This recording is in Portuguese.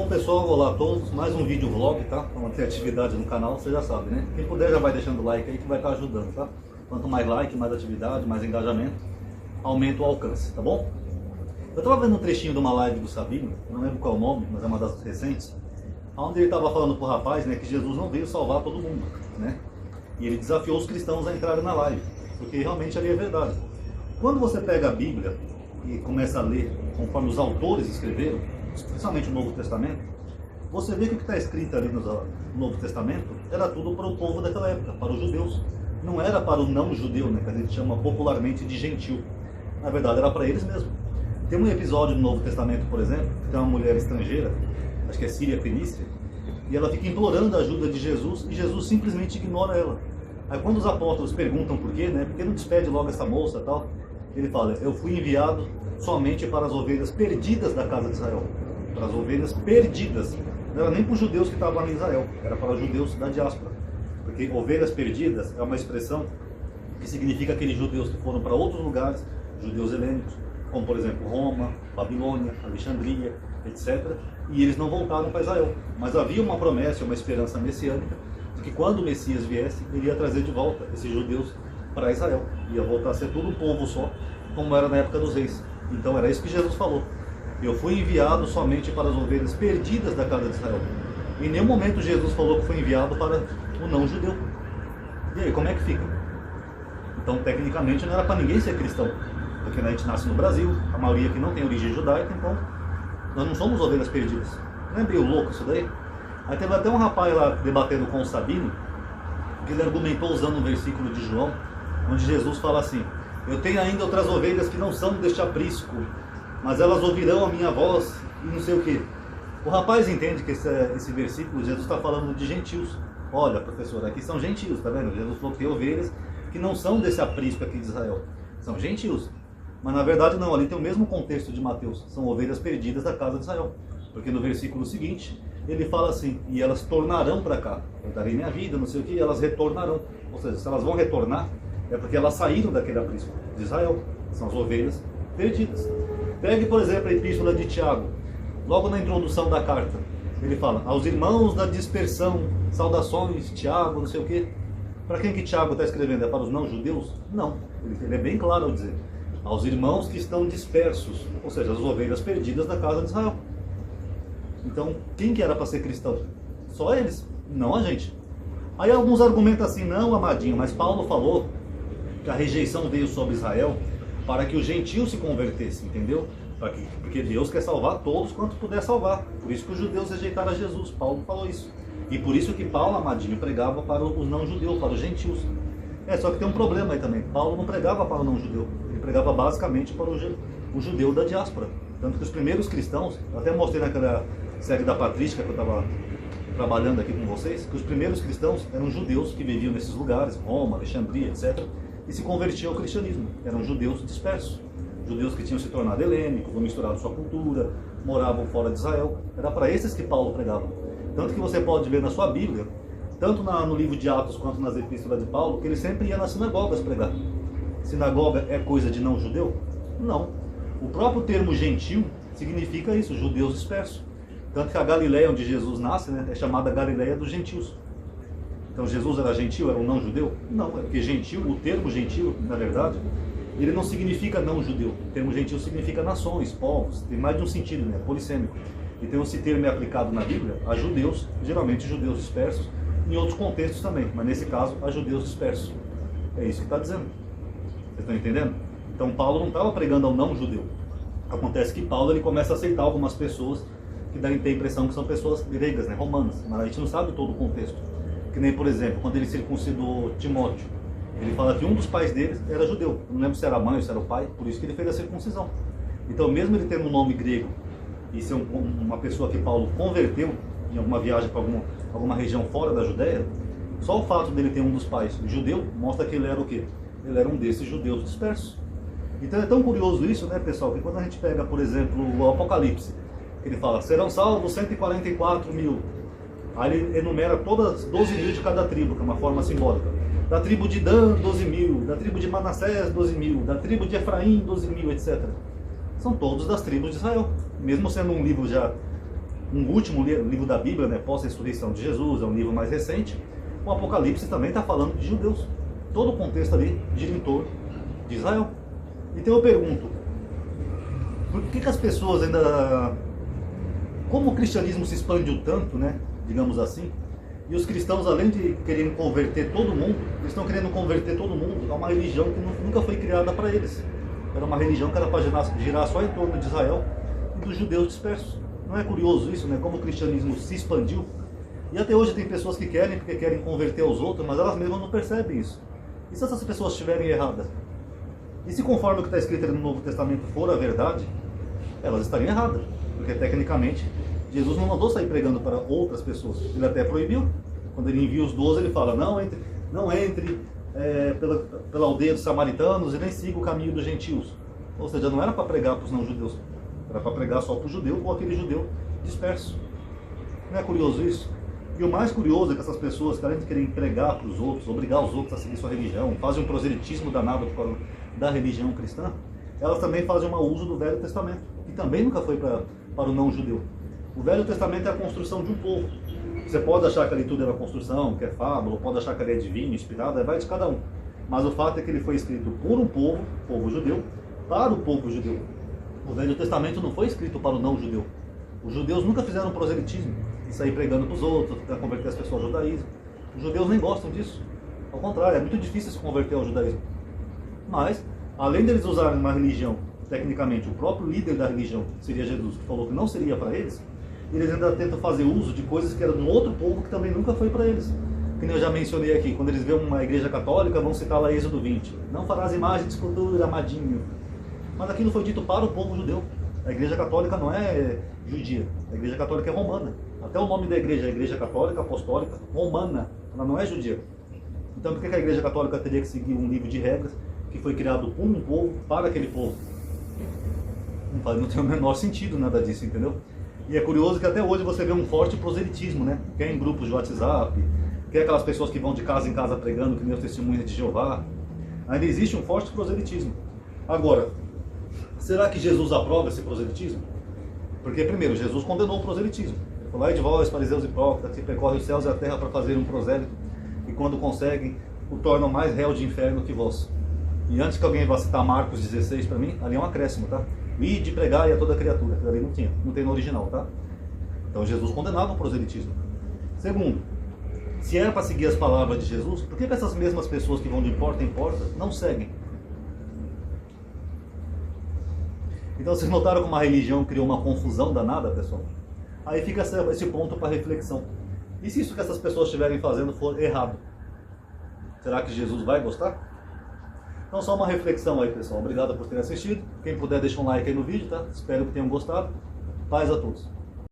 Bom pessoal, olá a todos, mais um vídeo vlog, tá? Uma atividade no canal, você já sabe, né? Quem puder já vai deixando o like aí que vai estar ajudando, tá? Quanto mais like, mais atividade, mais engajamento, aumenta o alcance, tá bom? Eu estava vendo um trechinho de uma live do Sabino, eu não lembro qual é o nome, mas é uma das recentes, onde ele estava falando pro rapaz, né, que Jesus não veio salvar todo mundo, né? E ele desafiou os cristãos a entrarem na live, porque realmente ali é verdade. Quando você pega a Bíblia e começa a ler conforme os autores escreveram, especialmente o Novo Testamento, você vê que o que está escrito ali no Novo Testamento era tudo para o povo daquela época, para os judeus. Não era para o não judeu, né, que a gente chama popularmente de gentil. Na verdade, era para eles mesmo. Tem um episódio no Novo Testamento, por exemplo, que tem uma mulher estrangeira, acho que é Síria Fenícia, e ela fica implorando a ajuda de Jesus e Jesus simplesmente ignora ela. Aí quando os apóstolos perguntam por quê, né, por que não despede logo essa moça e tal, ele fala, eu fui enviado somente para as ovelhas perdidas da casa de Israel. Para as ovelhas perdidas. Não era nem para os judeus que estavam em Israel, era para os judeus da diáspora. Porque ovelhas perdidas é uma expressão que significa aqueles judeus que foram para outros lugares, judeus helênicos, como por exemplo Roma, Babilônia, Alexandria, etc. E eles não voltaram para Israel. Mas havia uma promessa, uma esperança messiânica, de que quando o Messias viesse, ele ia trazer de volta esses judeus para Israel. Ia voltar a ser tudo um povo só, como era na época dos reis. Então era isso que Jesus falou. Eu fui enviado somente para as ovelhas perdidas da casa de Israel. Em nenhum momento Jesus falou que foi enviado para o não judeu. E aí, como é que fica? Então, tecnicamente, não era para ninguém ser cristão. Porque a gente nasce no Brasil, a maioria aqui não tem origem judaica, então nós não somos ovelhas perdidas. Não é meio louco isso daí? Aí teve até um rapaz lá debatendo com o Sabino, que ele argumentou usando um versículo de João, onde Jesus fala assim, eu tenho ainda outras ovelhas que não são deste aprisco, mas elas ouvirão a minha voz e não sei o que. O rapaz entende que esse versículo, Jesus está falando de gentios. Olha, professor, aqui são gentios, tá vendo? Jesus falou que tem ovelhas que não são desse aprisco aqui de Israel. São gentios. Mas na verdade não, ali tem o mesmo contexto de Mateus. São ovelhas perdidas da casa de Israel. Porque no versículo seguinte, ele fala assim, e elas tornarão para cá. Eu darei minha vida, não sei o que, e elas retornarão. Ou seja, se elas vão retornar, é porque elas saíram daquele aprisco de Israel. São as ovelhas perdidas. Pegue, por exemplo, a epístola de Tiago. Logo na introdução da carta, ele fala, aos irmãos da dispersão, saudações, Tiago, não sei o quê. Para quem que Tiago está escrevendo? É para os não-judeus? Não. Ele é bem claro ao dizer, aos irmãos que estão dispersos, ou seja, as ovelhas perdidas da casa de Israel. Então, quem que era para ser cristão? Só eles, não a gente. Aí alguns argumentam assim, não, amadinho, mas Paulo falou que a rejeição veio sobre Israel para que os gentios se convertessem, entendeu? Porque Deus quer salvar todos quanto puder salvar. Por isso que os judeus rejeitaram a Jesus. Paulo falou isso. E por isso que Paulo, amadinho, pregava para os não-judeus, para os gentios. Só que tem um problema aí também. Paulo não pregava para o não-judeu. Ele pregava basicamente para o judeu da diáspora. Tanto que os primeiros cristãos, eu até mostrei naquela série da patrística que eu estava trabalhando aqui com vocês, que os primeiros cristãos eram judeus que viviam nesses lugares, Roma, Alexandria, etc., e se convertiam ao cristianismo. Eram judeus dispersos. Judeus que tinham se tornado helênicos, ou misturado sua cultura, moravam fora de Israel. Era para esses que Paulo pregava. Tanto que você pode ver na sua Bíblia, tanto no livro de Atos quanto nas epístolas de Paulo, que ele sempre ia nas sinagogas pregar. Sinagoga é coisa de não judeu? Não. O próprio termo gentil significa isso, judeus dispersos. Tanto que a Galileia onde Jesus nasce, né, é chamada Galileia dos gentios. Então Jesus era gentil, era um não judeu? Não, é porque gentil, o termo gentil, na verdade, ele não significa não judeu. O termo gentil significa nações, povos, tem mais de um sentido, né? Polissêmico. Então esse termo é aplicado na Bíblia a judeus, geralmente judeus dispersos, em outros contextos também, mas nesse caso a judeus dispersos. É isso que está dizendo. Vocês estão entendendo? Então Paulo não estava pregando ao não judeu. Acontece que Paulo ele começa a aceitar algumas pessoas que dão a impressão que são pessoas gregas, né? Romanas, mas a gente não sabe todo o contexto. Que nem, por exemplo, quando ele circuncidou Timóteo, ele fala que um dos pais deles era judeu. Eu não lembro se era a mãe ou se era o pai, por isso que ele fez a circuncisão. Então, mesmo ele tendo um nome grego e ser uma pessoa que Paulo converteu em alguma viagem para alguma região fora da Judéia, só o fato dele ter um dos pais judeu mostra que ele era o quê? Ele era um desses judeus dispersos. Então é tão curioso isso, né, pessoal, que quando a gente pega, por exemplo, o Apocalipse, ele fala, serão salvos 144 mil. Aí ele enumera todas 12 mil de cada tribo, que é uma forma simbólica. Da tribo de Dan, 12 mil. Da tribo de Manassés, 12 mil. Da tribo de Efraim, 12 mil, etc. São todos das tribos de Israel. Mesmo sendo um livro já um último livro da Bíblia, né, pós-ressurreição de Jesus, é um livro mais recente. O Apocalipse também está falando de judeus. Todo o contexto ali gira em torno de Israel. Então eu pergunto, por que as pessoas ainda... Como o cristianismo se expandiu tanto, né, digamos assim, e os cristãos, além de quererem converter todo mundo, eles estão querendo converter todo mundo a uma religião que nunca foi criada para eles. Era uma religião que era para girar só em torno de Israel e dos judeus dispersos. Não é curioso isso, né? Como o cristianismo se expandiu. E até hoje tem pessoas que querem, porque querem converter os outros, mas elas mesmas não percebem isso. E se essas pessoas estiverem erradas? E se conforme o que está escrito no Novo Testamento for a verdade, elas estariam erradas. Porque tecnicamente, Jesus não mandou sair pregando para outras pessoas. Ele até proibiu. Quando ele envia os 12, ele fala, não entre pela aldeia dos samaritanos e nem siga o caminho dos gentios. Ou seja, não era para pregar para os não-judeus. Era para pregar só para o judeu ou aquele judeu disperso. Não é curioso isso? E o mais curioso é que essas pessoas, além de querem pregar para os outros, obrigar os outros a seguir sua religião, fazem um proselitismo danado por causa da religião cristã, elas também fazem um uso do Velho Testamento, que também nunca foi para o não-judeu. O Velho Testamento é a construção de um povo. Você pode achar que ali tudo é uma construção, que é fábula, pode achar que ele é divino, inspirado, vai de cada um. Mas o fato é que ele foi escrito por um povo, povo judeu, para o povo judeu. O Velho Testamento não foi escrito para o não-judeu. Os judeus nunca fizeram proselitismo, de sair pregando para os outros, para converter as pessoas ao judaísmo. Os judeus nem gostam disso. Ao contrário, é muito difícil se converter ao judaísmo. Mas, além deles usarem uma religião, tecnicamente, o próprio líder da religião, que seria Jesus, que falou que não seria para eles ainda tentam fazer uso de coisas que eram de um outro povo que também nunca foi para eles. Que nem eu já mencionei aqui, quando eles veem uma igreja católica, vão citar lá Êxodo 20. Não farás imagem de escultura, amadinho. Mas aquilo foi dito para o povo judeu. A igreja católica não é judia, a igreja católica é romana. Até o nome da igreja é Igreja Católica Apostólica Romana, ela não é judia. Então por que a igreja católica teria que seguir um livro de regras que foi criado por um povo, para aquele povo? Não tem o menor sentido nada disso, entendeu? E é curioso que até hoje você vê um forte proselitismo, né? Quer em grupos de WhatsApp, quer aquelas pessoas que vão de casa em casa pregando, que nem os testemunhos de Jeová. Ainda existe um forte proselitismo. Agora, será que Jesus aprova esse proselitismo? Porque, primeiro, Jesus condenou o proselitismo. Ele falou, ai de vós, fariseus hipócritas, que percorrem os céus e a terra para fazer um prosélito, e quando conseguem, o tornam mais réu de inferno que vós. E antes que alguém vá citar Marcos 16 para mim, ali é um acréscimo, tá? Ide pregai a toda criatura, que ali não tem no original, tá? Então Jesus condenava o proselitismo. Segundo, se era para seguir as palavras de Jesus, por que essas mesmas pessoas que vão de porta em porta não seguem? Então vocês notaram como a religião criou uma confusão danada, pessoal? Aí fica esse ponto para reflexão. E se isso que essas pessoas estiverem fazendo for errado? Será que Jesus vai gostar? Então só uma reflexão aí, pessoal. Obrigado por terem assistido. Quem puder deixa um like aí no vídeo, tá? Espero que tenham gostado. Paz a todos.